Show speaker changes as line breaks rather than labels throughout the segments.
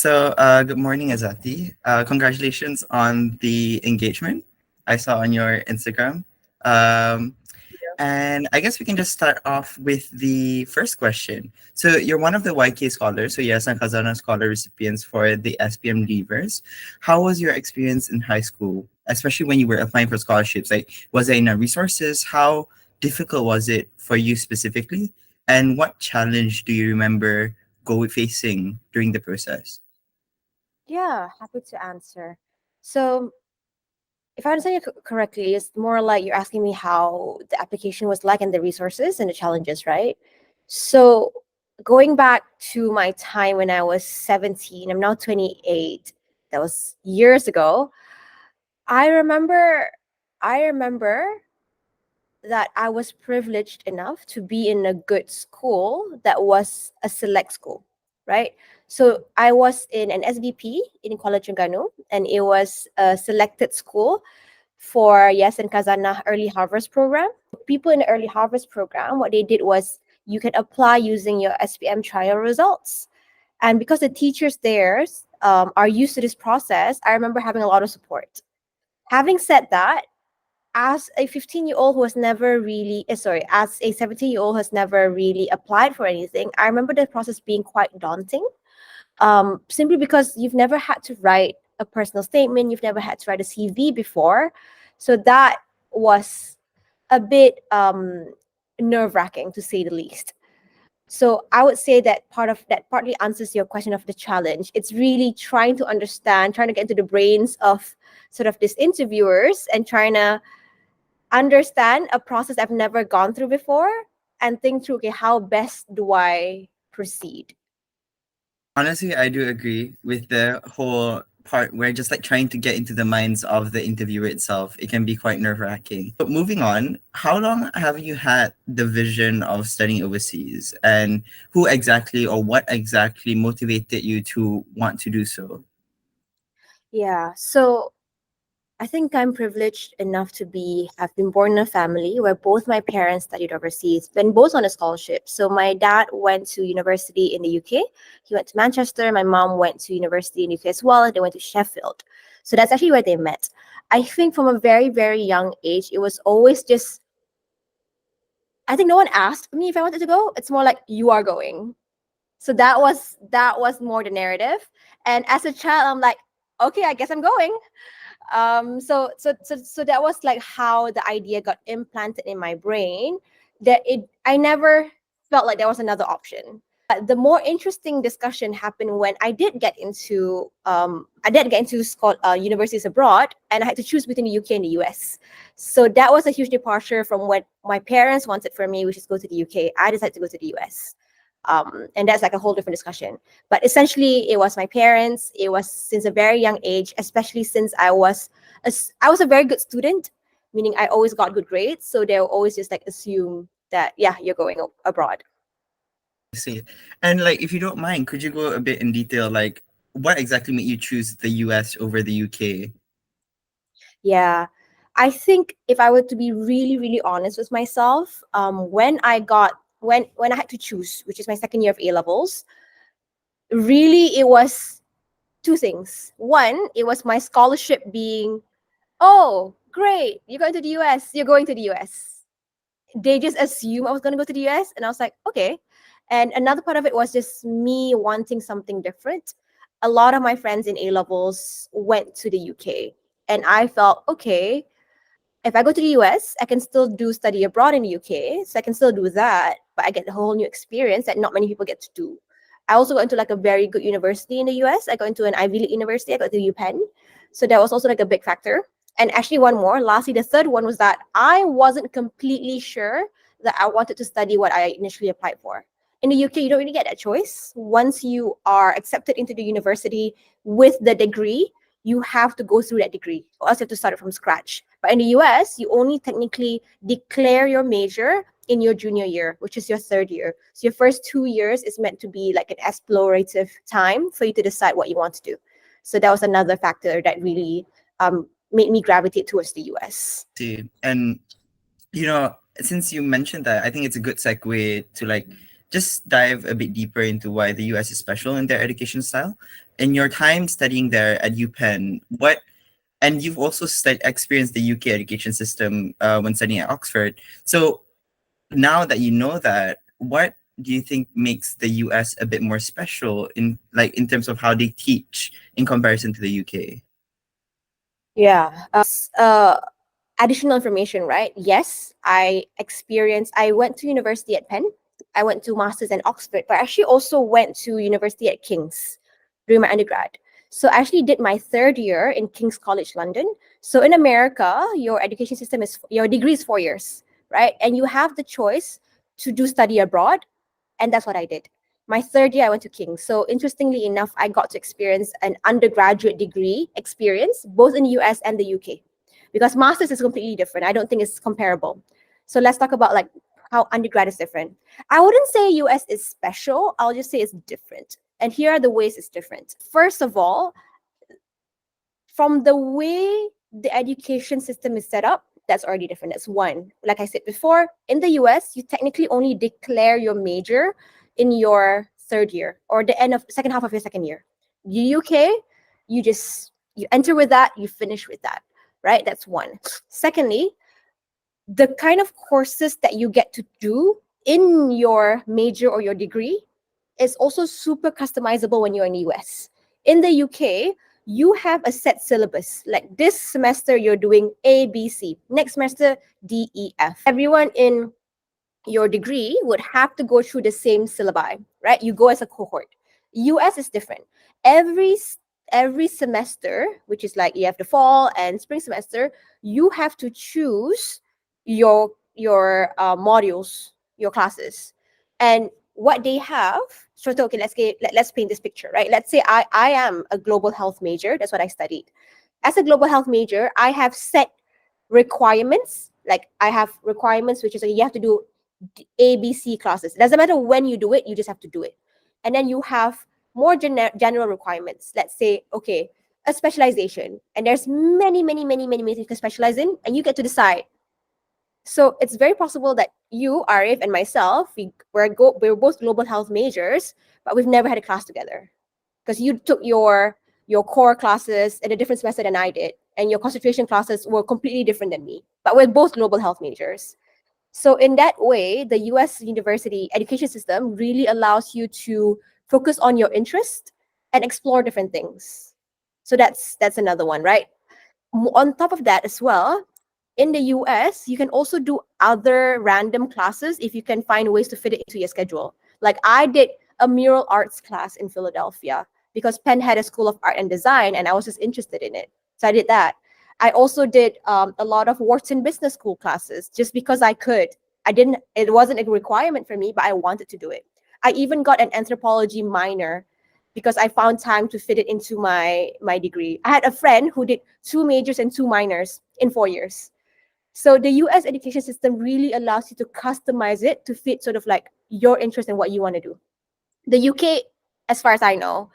Good morning, Ezzaty. Congratulations on the engagement I saw on your Instagram. Um, and I guess we can just start off with the first question. So you're one of the YK scholars, so yes, and Kazana Scholar recipients for the SPM Leavers. How was your experience in high school, especially when you were applying for scholarships? Like, was there enough resources? How difficult was it for you specifically? And what challenge do you remember facing during the process?
Yeah, happy to answer. So, if I understand you correctly, it's more like you're asking me how the application was like and the resources and the challenges, right? So, going back to my time when I was 17, I'm now 28. That was years ago. I remember I remember that I was privileged enough to be in a good school that was a select school, right? So I was in an SVP in Kuala Terengganu, and it was a selected school for Yes and Kazana Early Harvest Program. People in the Early Harvest Program, what they did was you can apply using your SPM trial results. And because the teachers there are used to this process, I remember having a lot of support. Having said that, as a 15-year-old who has never really as a 17-year-old who has never really applied for anything, I remember the process being quite daunting, simply because you've never had to write a personal statement, you've never had to write a CV before. So that was a bit nerve-wracking, to say the least. So I would say that part of that partly answers your question of the challenge. It's really trying to understand, trying to get into the brains of sort of these interviewers and trying to understand a process I've never gone through before and think through, okay, how best do I proceed?
Honestly, I do agree with the whole part where just like trying to get into the minds of the interviewer itself, it can be quite nerve-wracking. But moving on, how long have you had the vision of studying overseas, and who exactly or what exactly motivated you to want to do so?
Yeah, so I think I'm privileged enough to have been born in a family where both my parents studied overseas, been both on a scholarship. So my dad went to university in the UK. He went to Manchester. My mom went to university in the UK as well. They went to Sheffield. So that's actually where they met. I think from a very, very young age, it was always just, I think no one asked me if I wanted to go. It's more like, you are going. So that was more the narrative. And as a child, I'm like, okay, I guess I'm going. So that was like how the idea got implanted in my brain, that I never felt like there was another option. But the more interesting discussion happened when I did get into universities abroad, and I had to choose between the UK and the US. So that was a huge departure from what my parents wanted for me, which is go to the UK. I decided to go to the US. And that's like a whole different discussion. But essentially, it was my parents. It was since a very young age, especially since I was a very good student, meaning I always got good grades. So they'll always just like assume that, yeah, you're going abroad.
I see. And like, if you don't mind, could you go a bit in detail, like what exactly made you choose the US over the UK?
Yeah. I think if I were to be really, really honest with myself, when I had to choose, which is my second year of A levels, really it was two things. One, it was my scholarship being, oh, great, you're going to the US, you're going to the US. They just assumed I was going to go to the US, and I was like, okay. And another part of it was just me wanting something different. A lot of my friends in A levels went to the UK, and I felt, okay, if I go to the US, I can still do study abroad in the UK. So I can still do that, but I get a whole new experience that not many people get to do. I also got into like a very good university in the US. I got into an Ivy League university. I got to UPenn. So that was also like a big factor. And actually, one more. Lastly, the third one was that I wasn't completely sure that I wanted to study what I initially applied for. In the UK, you don't really get that choice. Once you are accepted into the university with the degree, you have to go through that degree, or else you have to start it from scratch. But in the US, you only technically declare your major in your junior year, which is your third year. So your first 2 years is meant to be like an explorative time for you to decide what you want to do. So that was another factor that really made me gravitate towards the US.
See, and you know, since you mentioned that, I think it's a good segue to like just dive a bit deeper into why the US is special in their education style. in your time studying there at UPenn, what and you've also experienced the UK education system when studying at Oxford. So now that you know that, what do you think makes the US a bit more special in terms of how they teach in comparison to the UK?
Yeah. Additional information, right? Yes, I went to university at Penn. I went to masters in Oxford, but I actually also went to university at King's during my undergrad. So I actually did my third year in King's College London. So in America, your education system is your degree is 4 years, right? And you have the choice to do study abroad, and that's what I did. My third year, I went to King's. So interestingly enough, I got to experience an undergraduate degree experience both in the US and the UK, because masters is completely different. I don't think it's comparable. So let's talk about like how undergrad is different. I wouldn't say US is special. I'll just say it's different. And here are the ways it's different. First of all, from the way the education system is set up, that's already different. That's one. Like I said before, in the US, you technically only declare your major in your third year or the end of second half of your second year. The UK, you enter with that, you finish with that, right? That's one. Secondly, the kind of courses that you get to do in your major or your degree is also super customizable when you're in the US. In the UK, you have a set syllabus. Like this semester, you're doing A, B, C. Next semester, D, E, F. Everyone in your degree would have to go through the same syllabi, right? You go as a cohort. US is different. Every semester, which is like you have the fall and spring semester, you have to choose your modules, your classes, and what they have. So okay, let's paint this picture, right? Let's say I am a global health major. That's what I studied. As a global health major, I have set requirements. Like I have requirements, which is like you have to do ABC classes. It doesn't matter when you do it, you just have to do it. And then you have more general requirements. Let's say, okay, a specialization. And there's many you can specialize in, and you get to decide. So it's very possible that you, Ariff, and myself, we're both global health majors, but we've never had a class together because you took your core classes in a different semester than I did, and your concentration classes were completely different than me. But we're both global health majors. So in that way, the US university education system really allows you to focus on your interest and explore different things. So that's another one, right? On top of that as well, in the US, you can also do other random classes if you can find ways to fit it into your schedule. Like I did a mural arts class in Philadelphia because Penn had a School of Art and Design, and I was just interested in it. So I did that. I also did a lot of Wharton Business School classes just because I could. It wasn't a requirement for me, but I wanted to do it. I even got an anthropology minor because I found time to fit it into my degree. I had a friend who did 2 majors and 2 minors in 4 years. So the US education system really allows you to customize it to fit sort of like your interest and what you want to do. The UK, as far as I know,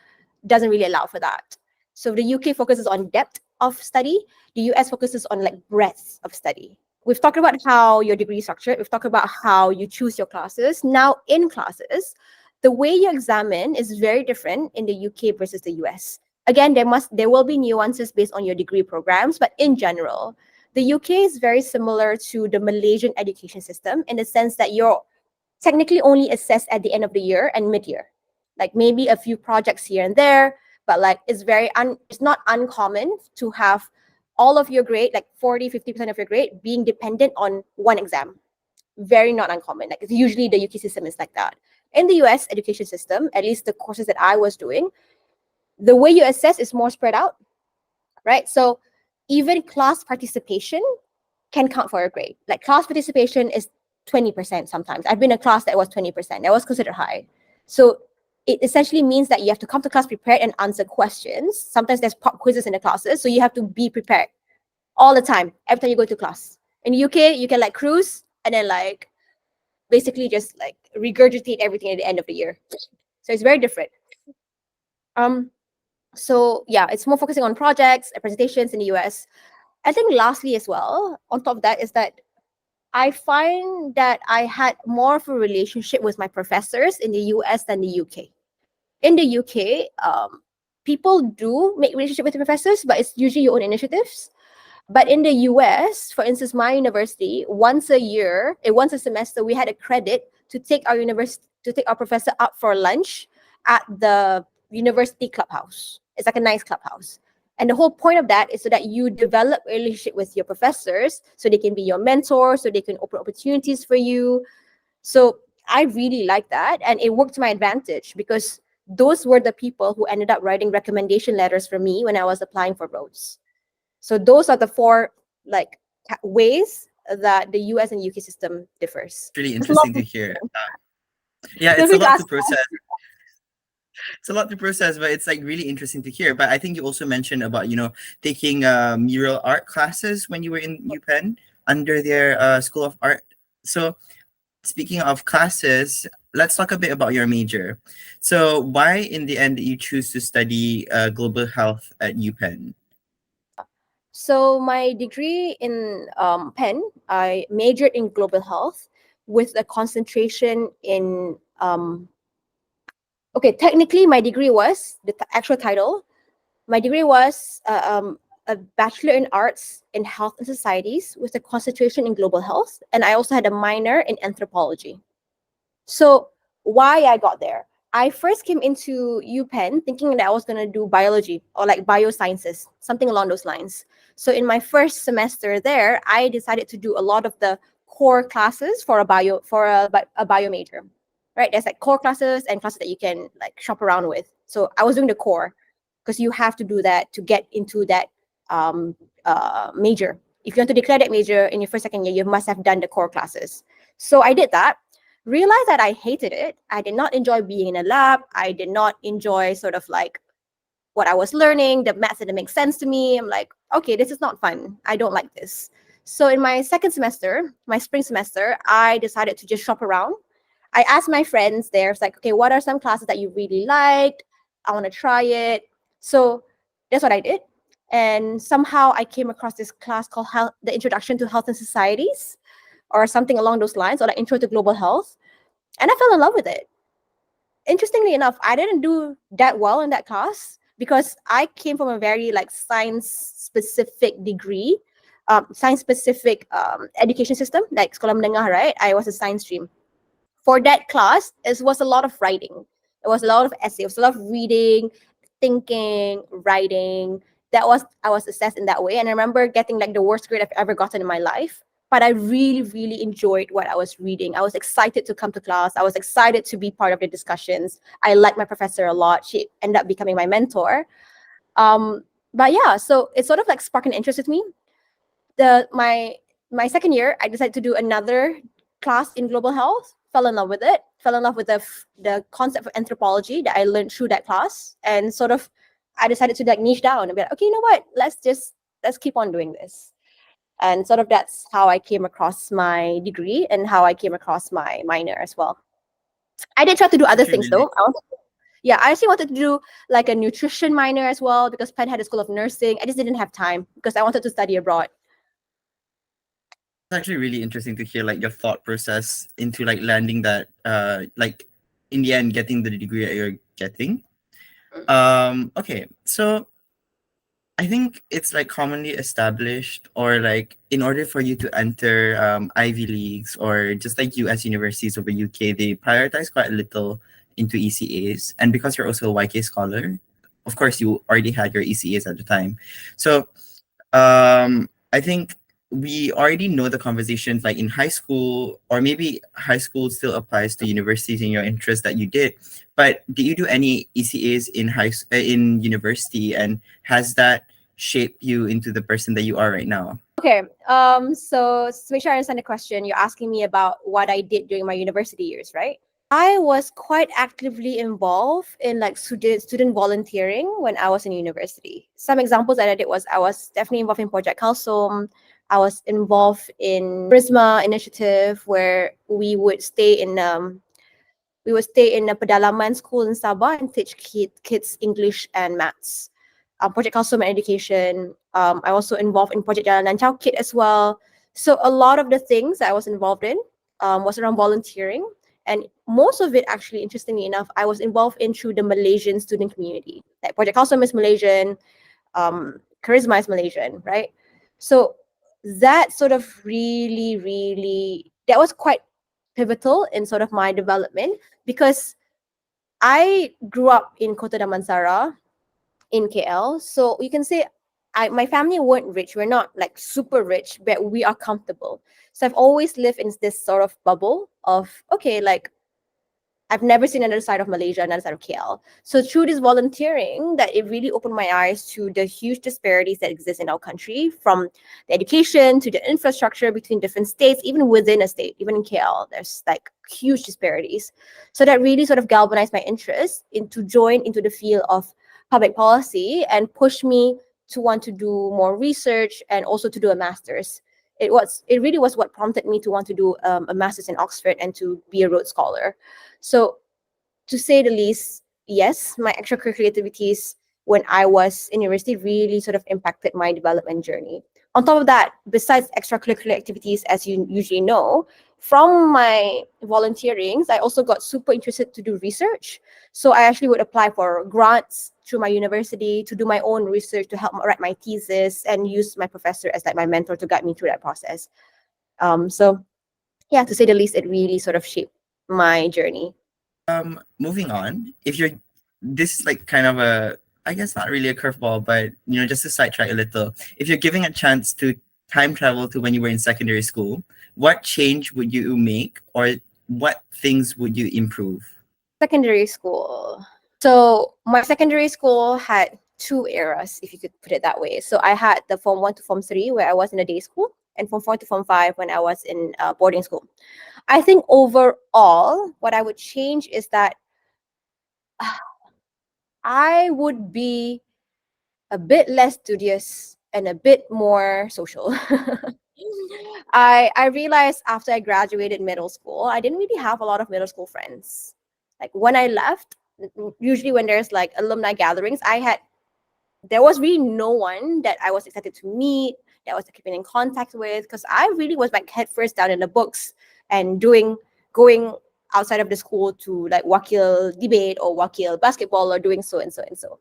doesn't really allow for that. So the UK focuses on depth of study. The US focuses on like breadth of study. We've talked about how your degree is structured. We've talked about how you choose your classes. Now in classes, the way you examine is very different in the UK versus the US. Again, there will be nuances based on your degree programs, but in general, the UK is very similar to the Malaysian education system in the sense that you're technically only assessed at the end of the year and mid-year. Like maybe a few projects here and there, but like it's not uncommon to have all of your grade, like 40-50% of your grade being dependent on one exam. Very not uncommon. Like usually the UK system is like that. In the US education system, at least the courses that I was doing, the way you assess is more spread out, right? So even class participation can count for a grade. Like class participation is 20% sometimes. I've been in a class that was 20%. That was considered high. So it essentially means that you have to come to class prepared and answer questions. Sometimes there's pop quizzes in the classes, so you have to be prepared all the time, every time you go to class. In the UK, you can like cruise and then like basically just like regurgitate everything at the end of the year. So it's very different. So yeah, it's more focusing on projects and presentations in the US. I think lastly as well, on top of that, is that I find that I had more of a relationship with my professors in the US than the UK. In the UK, people do make relationship with professors, but it's usually your own initiatives. But in the US, for instance, my university, once a year, once a semester, we had a credit to take our professor out for lunch at the university clubhouse. It's like a nice clubhouse. And the whole point of that is so that you develop a relationship with your professors, so they can be your mentor, so they can open opportunities for you. So I really like that. And it worked to my advantage because those were the people who ended up writing recommendation letters for me when I was applying for roles. So those are the four like ways that the US and UK system differs.
Really
It's a lot
interesting to
to
hear. Yeah,
feel
it's a
free to
lot to
ask.
process. It's a lot to process, but it's like really interesting to hear. But I think you also mentioned about taking mural art classes when you were in UPenn under their School of Art. So speaking of classes, let's talk a bit about your major. So why in the end did you choose to study global health at UPenn?
So my degree in Penn, I majored in global health with a concentration in okay, technically my degree was the actual title. My degree was a Bachelor in Arts in Health and Societies with a concentration in global health, and I also had a minor in anthropology. So why I got there? I first came into UPenn thinking that I was gonna do biology or like biosciences, something along those lines. So in my first semester there, I decided to do a lot of the core classes for a bio major. Right? There's like core classes and classes that you can like shop around with. So I was doing the core because you have to do that to get into that major. If you want to declare that major in your first, second year, you must have done the core classes. So I did that, realized that I hated it. I did not enjoy being in a lab. I did not enjoy sort of like what I was learning. The maths didn't make sense to me. I'm like, okay, this is not fun. I don't like this. So in my second semester, my spring semester, I decided to just shop around. I asked my friends there, it's like, okay, what are some classes that you really liked? I want to try it. So that's what I did. And somehow I came across this class called the Introduction to Health and Societies, or something along those lines, or like Intro to Global Health. And I fell in love with it. Interestingly enough, I didn't do that well in that class because I came from a very like science specific degree, science specific education system, like sekolah menengah, right? I was a science stream. For that class, it was a lot of writing. It was a lot of essays, it was a lot of reading, thinking, writing. I was assessed in that way. And I remember getting like the worst grade I've ever gotten in my life. But I really, really enjoyed what I was reading. I was excited to come to class. I was excited to be part of the discussions. I liked my professor a lot. She ended up becoming my mentor. But yeah, so it sort of like sparked an interest with me. My second year, I decided to do another class in global health. Fell in love with it. Fell in love with the concept of anthropology that I learned through that class, and sort of I decided to like niche down and be like, okay, you know what? Let's keep on doing this. And sort of that's how I came across my degree and how I came across my minor as well. I did try to do other
Actually,
things
really,
though. I actually wanted to do like a nutrition minor as well because Penn had a school of nursing. I just didn't have time because I wanted to study abroad.
it's actually really interesting to hear like your thought process into like landing that like in the end getting the degree that you're getting. Okay, so I think it's like commonly established, or like in order for you to enter Ivy Leagues or just like US universities over UK, they prioritize quite a little into ECAs. And because you're also a YK scholar, of course, you already had your ECAs at the time. So I think we already know the conversations like in high school, or maybe high school still applies to universities in your interest that you did. But did you do any ECAs in university, and has that shaped you into the person that you are right now?
Okay. So to make sure I understand the question, you're asking me about what I did during my university years, right? I was quite actively involved in like student volunteering when I was in university. Some examples that I did was I was definitely involved in Project Kalsum. I was involved in Prisma initiative where we would stay in a pedalaman school in Sabah and teach kids English and maths. Project Kalsum and Education. I also involved in Project Jalan Lancau Kit as well. So a lot of the things that I was involved in was around volunteering. And most of it, actually, interestingly enough, I was involved in through the Malaysian student community. Like Project Cosm is Malaysian, Charisma is Malaysian, right? So that sort of really, that was quite pivotal in sort of my development, because I grew up in Kota Damansara in KL. So you can say my family weren't rich. We're not like super rich, but we are comfortable. So I've always lived in this sort of bubble of, okay, like I've never seen another side of Malaysia, another side of KL. So through this volunteering, that it really opened my eyes to the huge disparities that exist in our country, from the education to the infrastructure between different states, even within a state, even in KL, there's like huge disparities. So that really sort of galvanized my interest into join into the field of public policy and pushed me to want to do more research and also to do a master's. It really was what prompted me to want to do a master's in Oxford and to be a Rhodes Scholar. So, to say the least, yes, my extracurricular activities when I was in university really sort of impacted my development journey. On top of that, besides extracurricular activities, as you usually know, from my volunteerings, I also got super interested to do research. So I actually would apply for grants through my university to do my own research, to help write my thesis, and use my professor as like my mentor to guide me through that process. So yeah, to say the least, it really sort of shaped my journey.
Moving on, if you're this is like kind of a, I guess not really a curveball, but just to sidetrack a little, if you're giving a chance to time travel to when you were in secondary school, what change would you make, or what things would you improve?
Secondary school. So my secondary school had two eras, if you could put it that way. So I had the Form 1 to Form 3, where I was in a day school, and Form 4 to Form 5 when I was in boarding school. I think overall, what I would change is that I would be a bit less studious and a bit more social. I realized after I graduated middle school, I didn't really have a lot of middle school friends. Like when I left, usually when there's like alumni gatherings, there was really no one that I was excited to meet, that I was keeping in contact with, because I really was like head first down in the books and going outside of the school to like wakil debate or wakil basketball or doing so and so and so.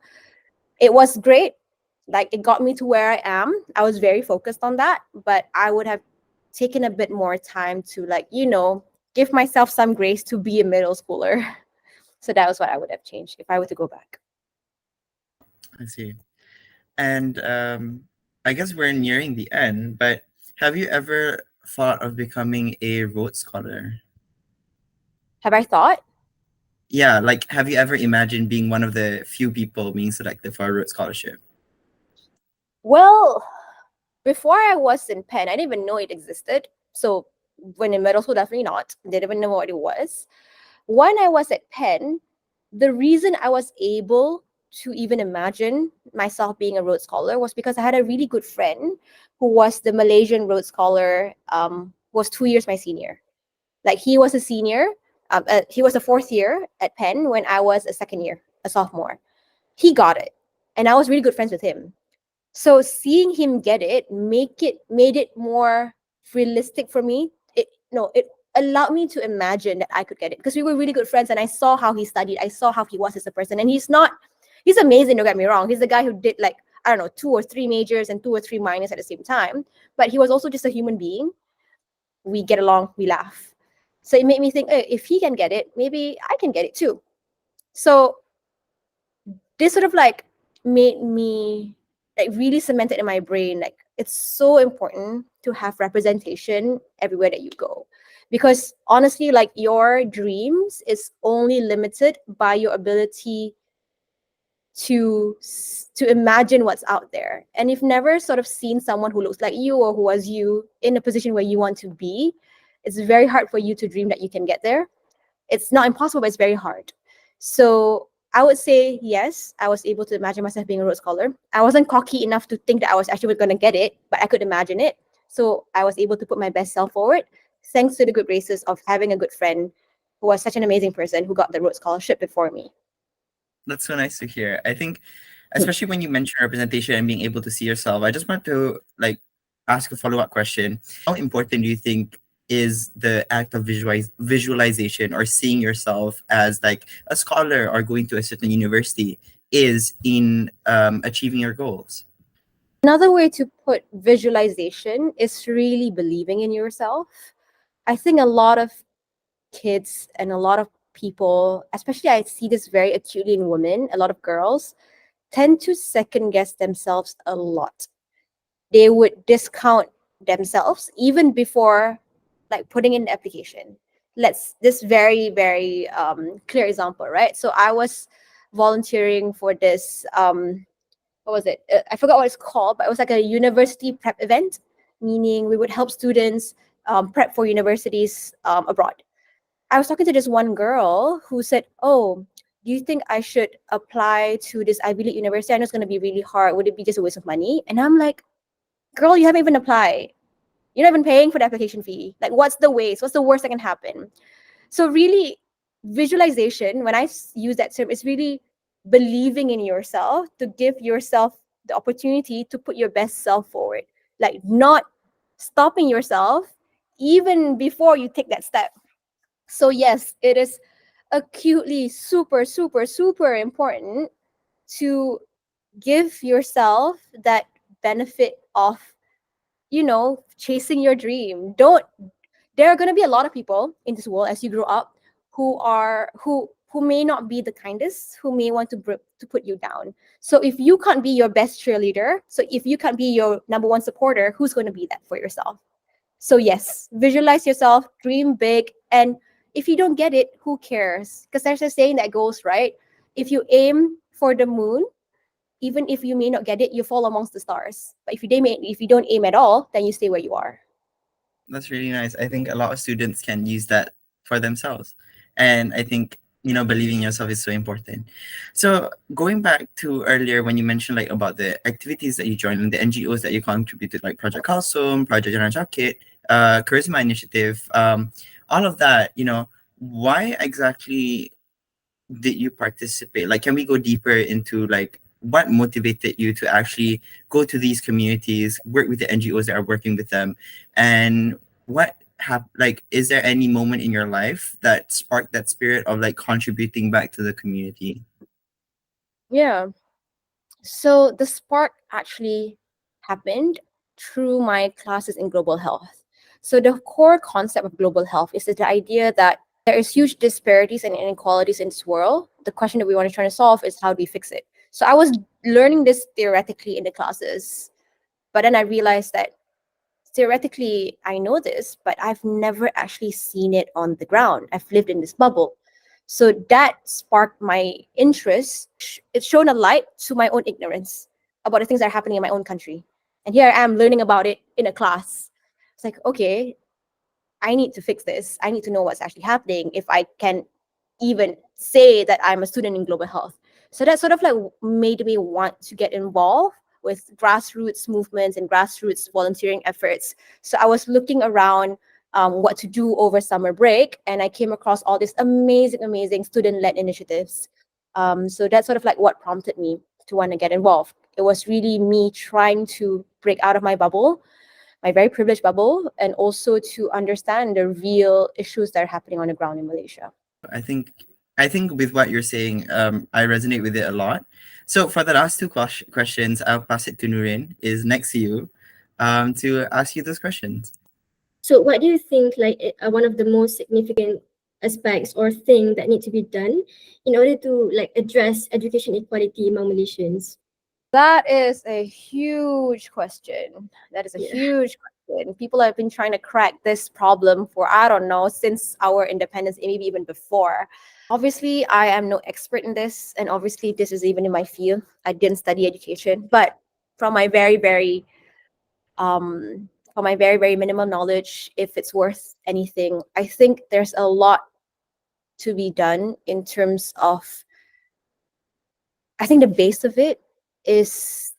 It was great. Like it got me to where I am. I was very focused on that, but I would have taken a bit more time to give myself some grace to be a middle schooler. So that was what I would have changed if I were to go back.
I see. And I guess we're nearing the end, but have you ever thought of becoming a Rhodes Scholar?
Have I thought?
Yeah, like have you ever imagined being one of the few people being selected for a Rhodes Scholarship?
Well, before I was in Penn, I didn't even know it existed. So when in middle school, definitely not. Didn't even know what it was. When I was at Penn, the reason I was able to even imagine myself being a Rhodes Scholar was because I had a really good friend who was the Malaysian Rhodes Scholar, was 2 years my senior. Like he was a senior, he was a fourth year at Penn when I was a second year, a sophomore. He got it, and I was really good friends with him. So seeing him get it, made it more realistic for me. It allowed me to imagine that I could get it, because we were really good friends and I saw how he studied. I saw how he was as a person, and he's amazing, don't get me wrong. He's the guy who did like, I don't know, 2 or 3 majors and 2 or 3 minors at the same time, but he was also just a human being. We get along, we laugh. So it made me think, hey, if he can get it, maybe I can get it too. So this sort of like made me like really cemented in my brain, like it's so important to have representation everywhere that you go, because honestly, like your dreams is only limited by your ability to imagine what's out there. And if never sort of seen someone who looks like you or who was you in a position where you want to be, it's very hard for you to dream that you can get there. It's not impossible, but it's very hard. So I would say yes, I was able to imagine myself being a Rhodes Scholar. I wasn't cocky enough to think that I was actually going to get it, but I could imagine it. So I was able to put my best self forward, thanks to the good graces of having a good friend who was such an amazing person who got the Rhodes Scholarship before me.
That's so nice to hear. I think, especially when you mention representation and being able to see yourself, I just want to like ask a follow-up question. How important do you think is the act of visualization or seeing yourself as like a scholar or going to a certain university is in achieving your goals.
Another way to put visualization is really believing in yourself. I think a lot of kids and a lot of people, especially I see this very acutely in women, a lot of girls tend to second guess themselves a lot. They would discount themselves even before like putting in the application. Let's this very, very clear example, right? So I was volunteering for this what was it? I forgot what it's called, but it was like a university prep event, meaning we would help students prep for universities abroad. I was talking to this one girl who said, "Oh, do you think I should apply to this Ivy League university? I know it's going to be really hard. Would it be just a waste of money?" And I'm like, "Girl, you haven't even applied. You're not even paying for the application fee. Like, what's the waste? What's the worst that can happen?" So really, visualization, when use that term, is really believing in yourself to give yourself the opportunity to put your best self forward, like not stopping yourself even before you take that step. So yes, it is acutely super, super, super important to give yourself that benefit of, chasing your dream. Don't There are going to be a lot of people in this world as you grow up who may not be the kindest, who may want to put you down. So if you can't be your best cheerleader, so if you can't be your number one supporter, who's going to be that for yourself? So yes, visualize yourself, dream big, and if you don't get it, who cares? Because there's a saying that goes, right? If you aim for the moon, even if you may not get it, you fall amongst the stars. But if you don't aim at all, then you stay where you are.
That's really nice. I think a lot of students can use that for themselves. And I think, believing in yourself is so important. So going back to earlier when you mentioned like about the activities that you joined and the NGOs that you contributed, like Project Kalsum, Project Jalan Jakit, Charisma Initiative, all of that, why exactly did you participate? Like, can we go deeper into like what motivated you to actually go to these communities, work with the NGOs that are working with them, and like, is there any moment in your life that sparked that spirit of like contributing back to the community?
Yeah. So the spark actually happened through my classes in global health. So the core concept of global health is the idea that there is huge disparities and inequalities in this world. The question that we want to try to solve is how do we fix it? So I was learning this theoretically in the classes, but then I realized that theoretically I know this, but I've never actually seen it on the ground. I've lived in this bubble. So that sparked my interest. It's shown a light to my own ignorance about the things that are happening in my own country. And here I am learning about it in a class. It's like, okay, I need to fix this. I need to know what's actually happening if I can even say that I'm a student in global health. So that sort of like made me want to get involved with grassroots movements and grassroots volunteering efforts. So I was looking around what to do over summer break, and I came across all these amazing, amazing student-led initiatives. So that's sort of like what prompted me to want to get involved. It was really me trying to break out of my bubble, my very privileged bubble, and also to understand the real issues that are happening on the ground in Malaysia.
I think with what you're saying, I resonate with it a lot. So for the last two questions, I'll pass it to Nurin, is next to you, to ask you those questions.
So what do you think like one of the most significant aspects or thing that need to be done in order to like address education equality among Malaysians?
That is a huge question. That is a
Yeah.
huge question. People have been trying to crack this problem for, I don't know, since our independence, maybe even before. Obviously, I am no expert in this, and obviously, this is even in my field. I didn't study education, but from my very, very from my very, very minimal knowledge, if it's worth anything, I think there's a lot to be done in terms of, I think the base of it is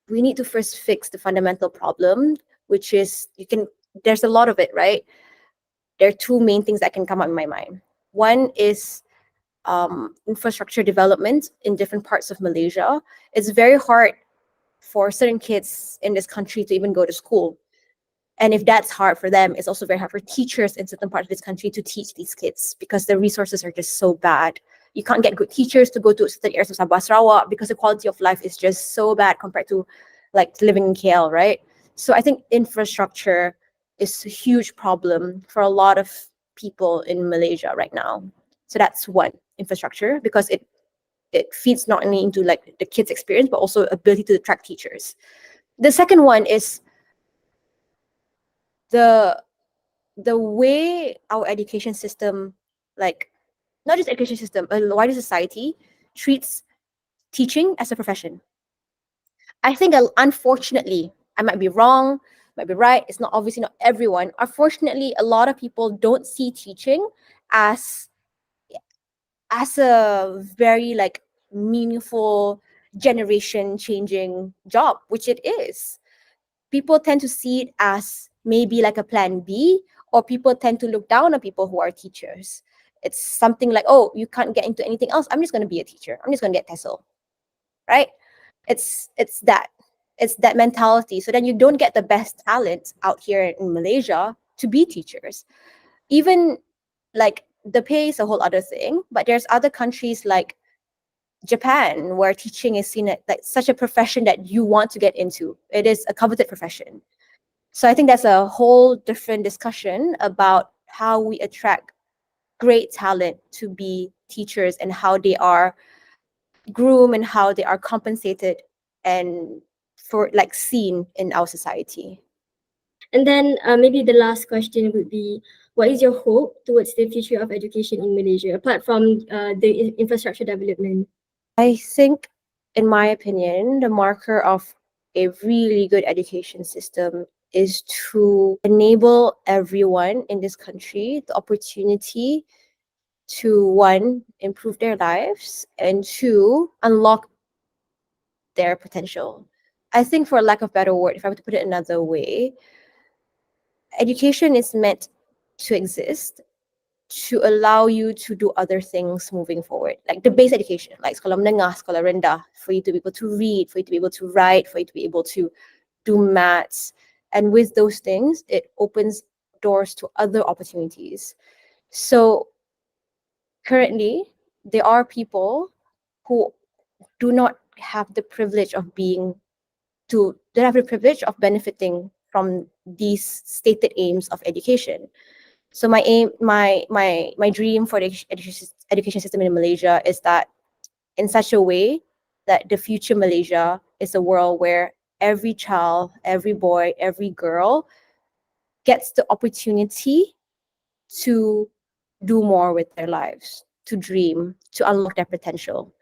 we need to first fix the fundamental problem, which is there's a lot of it, right? There are two main things that can come up in my mind. One is infrastructure development in different parts of Malaysia. It's very hard for certain kids in this country to even go to school. And if that's hard for them, it's also very hard for teachers in certain parts of this country to teach these kids because the resources are just so bad. You can't get good teachers to go to certain areas of Sabah Sarawak because the quality of life is just so bad compared to like living in KL, right? So I think infrastructure is a huge problem for a lot of people in Malaysia right now. So that's one, infrastructure, because it feeds not only into like the kids' experience, but also ability to attract teachers. The second one is the way our education system, like not just education system, a wider society treats teaching as a profession. I think unfortunately, I might be wrong, might be right. It's not obviously not everyone. Unfortunately, a lot of people don't see teaching as a very like meaningful generation changing job, which it is. People tend to see it as maybe like a plan B, or people tend to look down on people who are teachers. It's something like, oh, you can't get into anything else. I'm just going to be a teacher. I'm just going to get TESOL, right? It's that mentality. So then you don't get the best talent out here in Malaysia to be teachers. Even like the pay is a whole other thing, but there's other countries like Japan where teaching is seen as like such a profession that you want to get into. It is a coveted profession. So I think that's a whole different discussion about how we attract great talent to be teachers and how they are groomed and how they are compensated and for like seen in our society.
And then maybe the last question would be, what is your hope towards the future of education in Malaysia, apart from the infrastructure development?
I think, in my opinion, the marker of a really good education system is to enable everyone in this country the opportunity to, one, improve their lives, and two, unlock their potential. I think, for lack of a better word, if I were to put it another way, education is meant to exist to allow you to do other things moving forward, like the base education, like sekolah menengah, sekolah rendah, for you to be able to read, for you to be able to write, for you to be able to do maths. And with those things, it opens doors to other opportunities. So currently, there are people who do not have the privilege of don't have the privilege of benefiting from these stated aims of education. So my aim, my dream for the education system in Malaysia is that in such a way that the future Malaysia is a world where every child, every boy, every girl gets the opportunity to do more with their lives, to dream, to unlock their potential,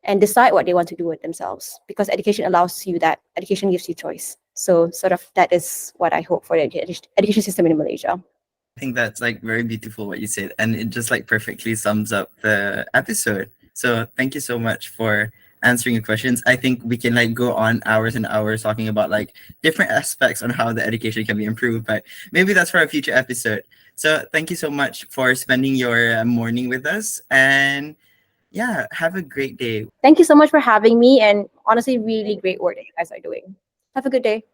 and decide what they want to do with themselves. Because education allows you that. Education gives you choice. So sort of that is what I hope for the education system in Malaysia.
I think that's like very beautiful what you said, and it just like perfectly sums up the episode. So thank you so much for answering your questions. I think we can like go on hours and hours talking about like different aspects on how the education can be improved, but maybe that's for a future episode. So thank you so much for spending your morning with us, and yeah, have a great day.
Thank you so much for having me, and honestly, really great work that you guys are doing. Have a good day.